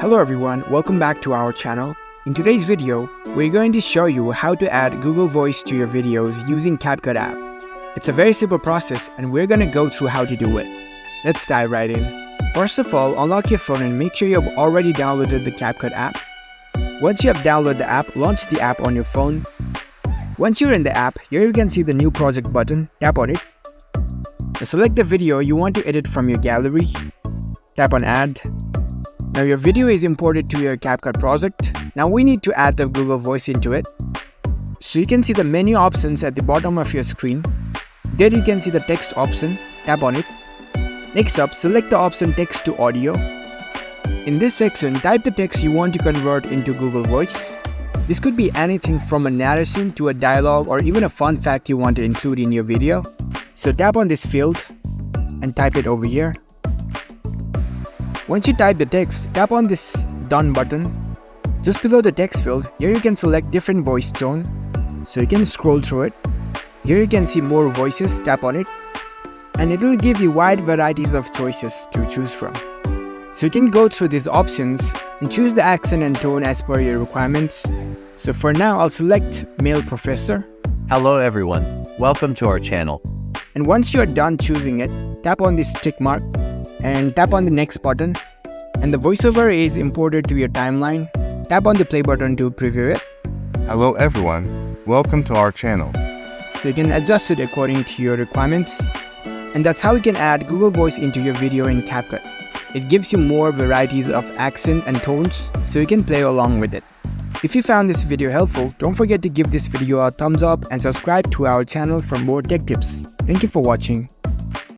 Hello everyone, welcome back to our channel. In today's video, we're going to show you how to add Google Voice to your videos using CapCut app. It's a very simple process and we're going to go through how to do it. Let's dive right in. First of all, unlock your phone and make sure you have already downloaded the CapCut app. Once you have downloaded the app, launch the app on your phone. Once you're in the app, here you can see the new project button. Tap on it. Now select the video you want to edit from your gallery. Tap on Add. Now your video is imported to your CapCut project. Now we need to add the Google Voice into it. So you can see the menu options at the bottom of your screen. There you can see the text option. Tap on it. Next up, select the option Text to Audio. In this section, type the text you want to convert into Google Voice. This could be anything from a narration to a dialogue or even a fun fact you want to include in your video. So tap on this field and type it over here. Once you type the text, tap on this Done button. Just below the text field, here you can select different voice tone. So you can scroll through it. Here you can see more voices, tap on it. And it will give you wide varieties of choices to choose from. So you can go through these options and choose the accent and tone as per your requirements. So for now, I'll select Male Professor. Hello everyone, welcome to our channel. And once you're done choosing it, tap on this tick mark and tap on the next button. And the voiceover is imported to your timeline. Tap on the play button to preview it. Hello everyone, welcome to our channel. So you can adjust it according to your requirements. And that's how you can add Google Voice into your video in CapCut. It gives you more varieties of accent and tones, so you can play along with it. If you found this video helpful, don't forget to give this video a thumbs up and subscribe to our channel for more tech tips. Thank you for watching.